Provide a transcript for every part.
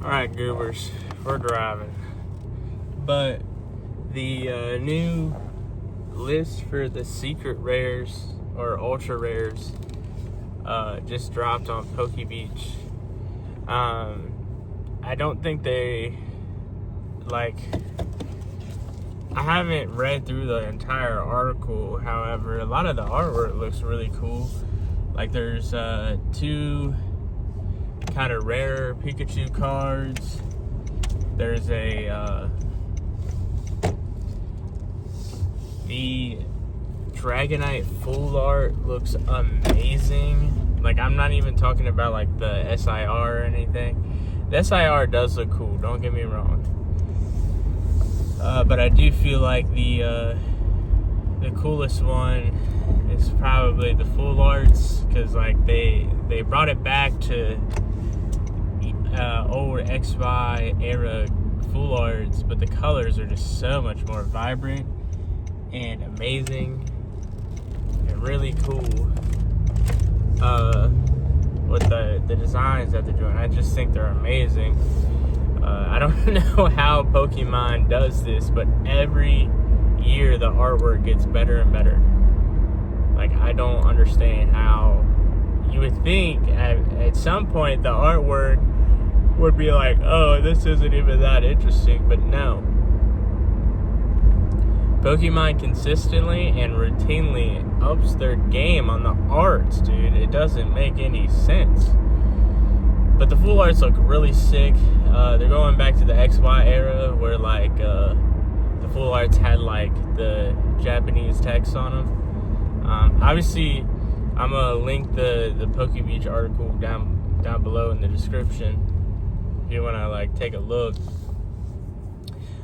Alright, goobers, we're driving. But the new list for the secret rares or ultra rares just dropped on PokéBeach. I don't think they I haven't read through the entire article. However, a lot of the artwork looks really cool. Like there's two kind of rare Pikachu cards. There's the Dragonite full art looks amazing. Like, I'm not even talking about like the SIR or anything. The SIR does look cool, don't get me wrong. But I do feel like the coolest one is probably the full arts, because like they brought it back to old XY era full arts, but the colors are just so much more vibrant and amazing and really cool with the designs that they're doing. I just think they're amazing. I don't know how Pokemon does this, but every year the artwork gets better and better. Like, I don't understand how. You would think at some point the artwork would be like, oh, this isn't even that interesting, but no. Pokemon consistently and routinely ups their game on the arts, dude. It doesn't make any sense. But the full arts look really sick. They're going back to the XY era where like the full arts had like the Japanese text on them. Obviously, I'm gonna link the PokéBeach article down below in the description if you wanna like take a look.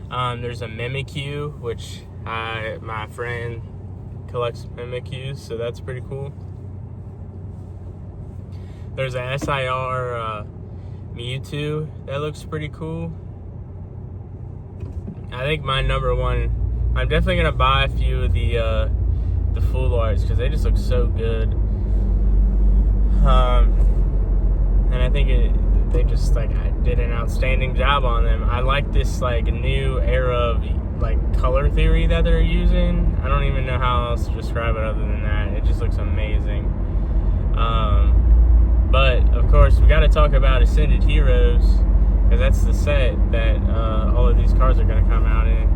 There's a Mimikyu, which my friend collects Mimikyus, so that's pretty cool. There's a SIR Mewtwo that looks pretty cool. I think my number one, I'm definitely gonna buy a few of the full arts because they just look so good. And I think they just like did an outstanding job on them. I like this like new era of like color theory that they're using. I don't even know how else to describe it other than that. It just looks amazing. But of course we got to talk about Ascended Heroes, because that's the set that all of these cards are going to come out in.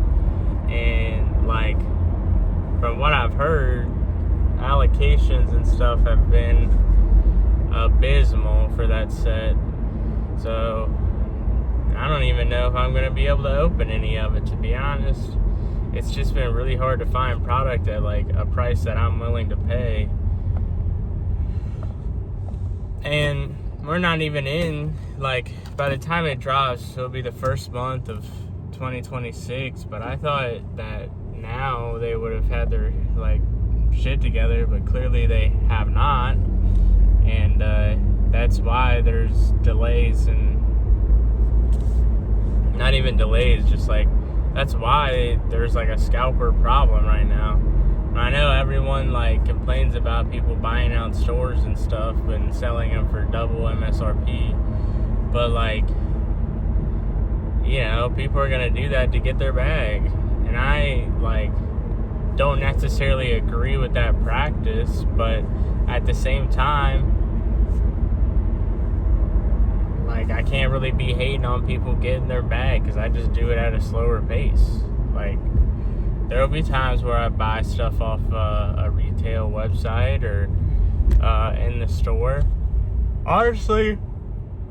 And like, from what I've heard, allocations and stuff have been abysmal for that set. So I don't even know if I'm going to be able to open any of it, to be honest. It's just been really hard to find product at like a price that I'm willing to pay. And we're not even in, like, by the time it drops, it'll be the first month of 2026. But I thought that now they would have had their like shit together, but clearly they have not. And that's why there's delays, and not even delays, just like that's why there's like a scalper problem right now. I know everyone like complains about people buying out stores and stuff and selling them for double MSRP, but like, you know, people are gonna do that to get their bag, and I like don't necessarily agree with that practice, but at the same time, like, I can't really be hating on people getting their bag because I just do it at a slower pace. Like, there will be times where I buy stuff off a retail website or in the store. Honestly,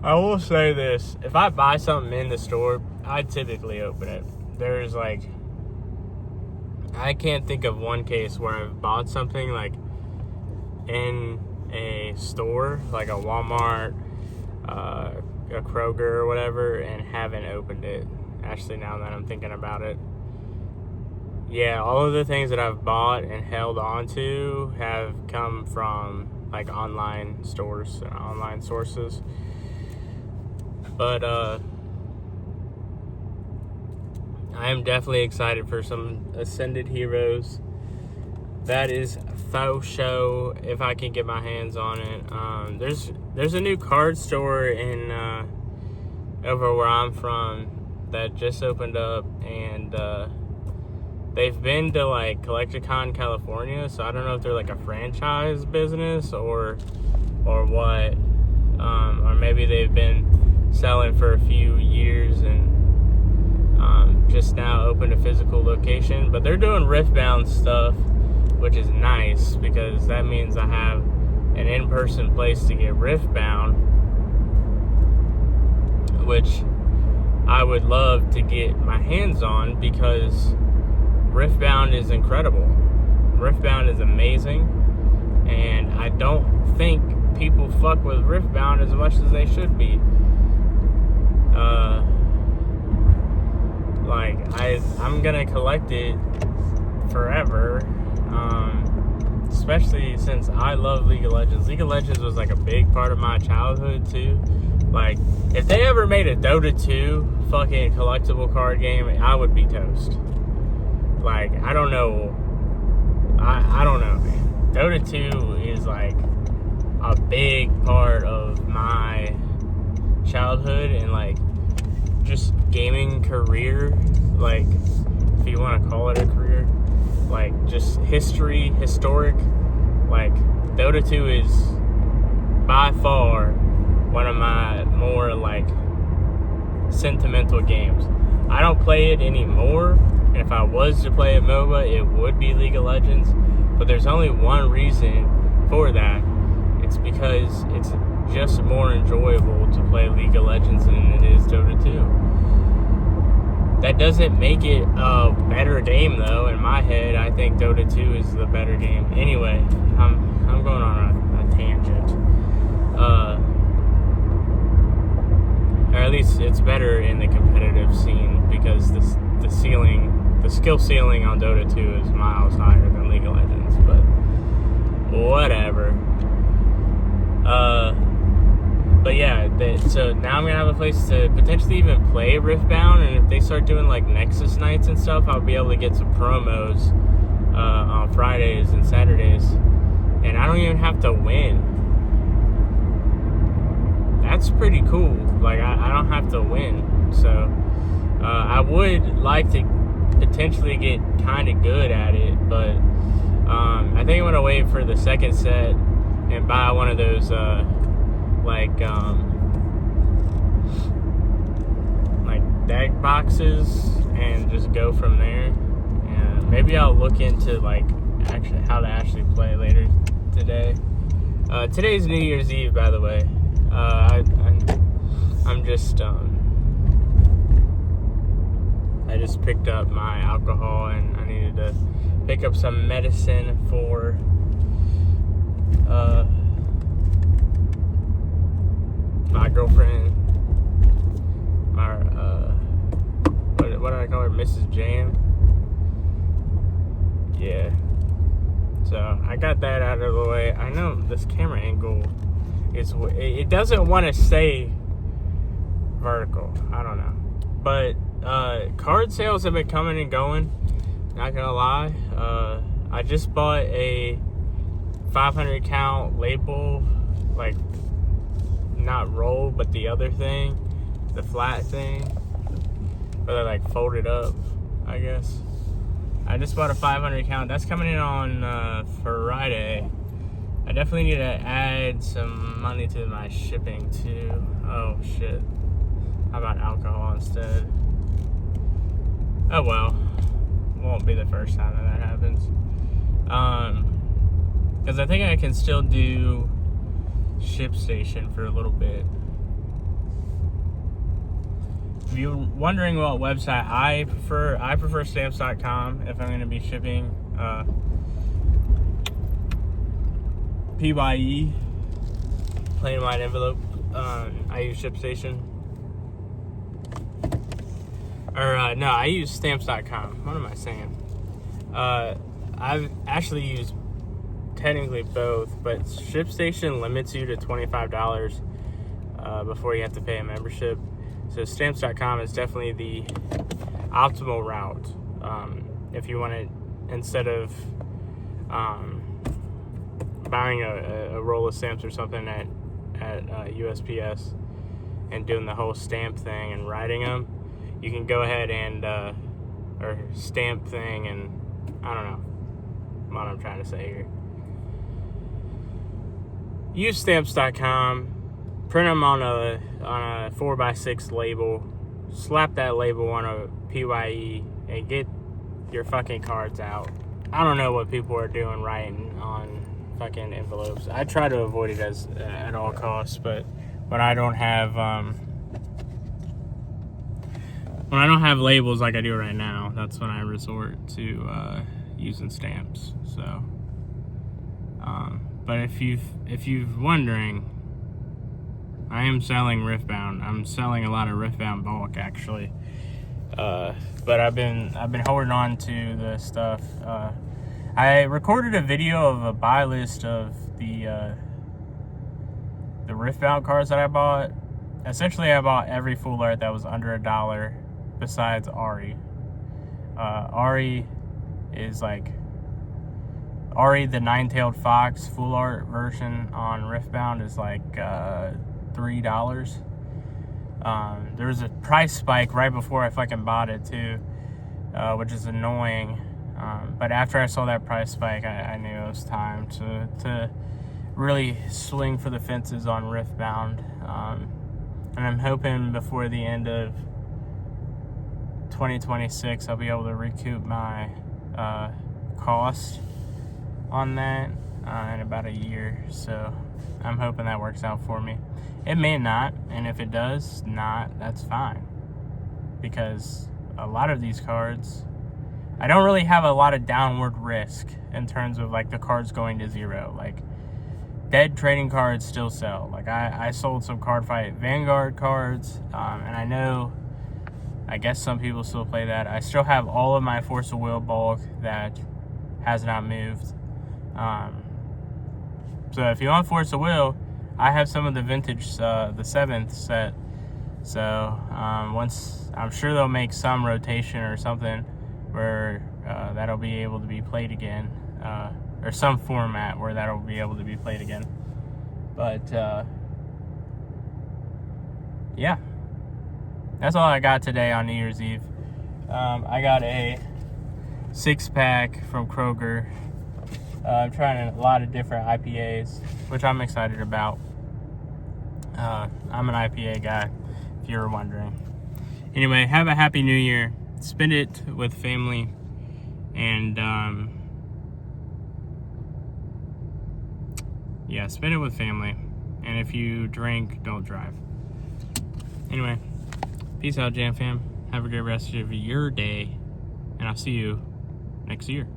I will say this. If I buy something in the store, I typically open it. There's like, I can't think of one case where I've bought something like in a store, like a Walmart, a Kroger or whatever, and haven't opened it. Actually, now that I'm thinking about it, yeah, all of the things that I've bought and held on to have come from like online stores and online sources. But I am definitely excited for some Ascended Heroes. That is faux show if I can get my hands on it. There's a new card store in over where I'm from that just opened up, and they've been to like Collecticon, California. So I don't know if they're like a franchise business or what, or maybe they've been selling for a few years and just now opened a physical location. But they're doing Riftbound stuff, which is nice because that means I have an in-person place to get Riftbound, which I would love to get my hands on because Riftbound is incredible. Riftbound is amazing, and I don't think people fuck with Riftbound as much as they should be. I'm gonna collect it forever, especially since I love League of Legends. League of Legends was like a big part of my childhood too. Like, if they ever made a Dota 2 fucking collectible card game, I would be toast. Like, I don't know. I don't know, man. Dota 2 is like a big part of my childhood and like just gaming career. Like, if you want to call it a career. Like, just historic. Like, Dota 2 is by far one of my more like sentimental games. I don't play it anymore, and if I was to play a MOBA, it would be League of Legends. But there's only one reason for that. It's because it's just more enjoyable to play League of Legends than it is Dota 2. That doesn't make it a better game, though. In my head, I think Dota 2 is the better game. Anyway, I'm going on a tangent. Or at least it's better in the competitive scene because the skill ceiling on Dota 2 is miles higher than League of Legends. But whatever. But yeah, so now I'm going to have a place to potentially even play Riftbound, and if they start doing like Nexus nights and stuff, I'll be able to get some promos on Fridays and Saturdays, and I don't even have to win. That's pretty cool. Like, I don't have to win, so I would like to potentially get kind of good at it, but I think I'm going to wait for the second set and buy one of those like deck boxes and just go from there. And maybe I'll look into like actually how to actually play later today. Today's New Year's Eve, by the way. I'm just I just picked up my alcohol and I needed to pick up some medicine for my girlfriend, what did I call her? Mrs. Jam. Yeah. So I got that out of the way. I know this camera angle it doesn't want to say vertical. I don't know. But card sales have been coming and going. Not gonna lie. I just bought a 500 count label, like not roll, but the other thing, the flat thing, where they like fold it up, I guess. I just bought a 500 count. That's coming in on Friday. I definitely need to add some money to my shipping too. Oh shit. How about alcohol instead? Oh well. Won't be the first time that happens. Because I think I can still do ShipStation for a little bit. If you're wondering what website I prefer stamps.com if I'm going to be shipping PYE, plain white envelope. I use ShipStation. No, I use stamps.com. What am I saying? I've actually used technically both, but ShipStation limits you to $25 before you have to pay a membership. So stamps.com is definitely the optimal route if you want to, instead of buying a roll of stamps or something at USPS. and doing the whole stamp thing and writing them, you can go ahead and or stamp thing, and I don't know what I'm trying to say here. Use stamps.com, print them on a 4x6 label, slap that label on a PYE, and get your fucking cards out. I don't know what people are doing writing on fucking envelopes. I try to avoid it at all costs, but when I don't have labels like I do right now, that's when I resort to using stamps. So, but if you're wondering, I am selling Riftbound. I'm selling a lot of Riftbound bulk, actually. But I've been holding on to the stuff. I recorded a video of a buy list of the Riftbound cards that I bought. Essentially, I bought every full art that was under $1 besides Ari. Ari is like Ari the Nine-Tailed Fox full art version on Riftbound is like $3. There was a price spike right before I fucking bought it too, which is annoying. But after I saw that price spike, I knew it was time to really swing for the fences on Riftbound. And I'm hoping before the end of 2026, I'll be able to recoup my cost on that in about a year. So I'm hoping that works out for me. It may not, and if it does not, that's fine. Because a lot of these cards, I don't really have a lot of downward risk in terms of like the cards going to zero. Like dead trading cards still sell. Like I sold some Card Fight Vanguard cards, and I guess some people still play that. I still have all of my Force of Will bulk that has not moved. So if you want Force of Will, I have some of the vintage, the 7th set. So once, I'm sure they'll make some rotation or something where that'll be able to be played again, or some format where that'll be able to be played again. But yeah, that's all I got today on New Year's Eve. I got a 6-pack from Kroger. I'm trying a lot of different IPAs, which I'm excited about. I'm an IPA guy, if you were wondering. Anyway, have a happy new year. Spend it with family, and yeah, spend it with family. And if you drink, don't drive. Anyway, peace out, Jam Fam. Have a great rest of your day, and I'll see you next year.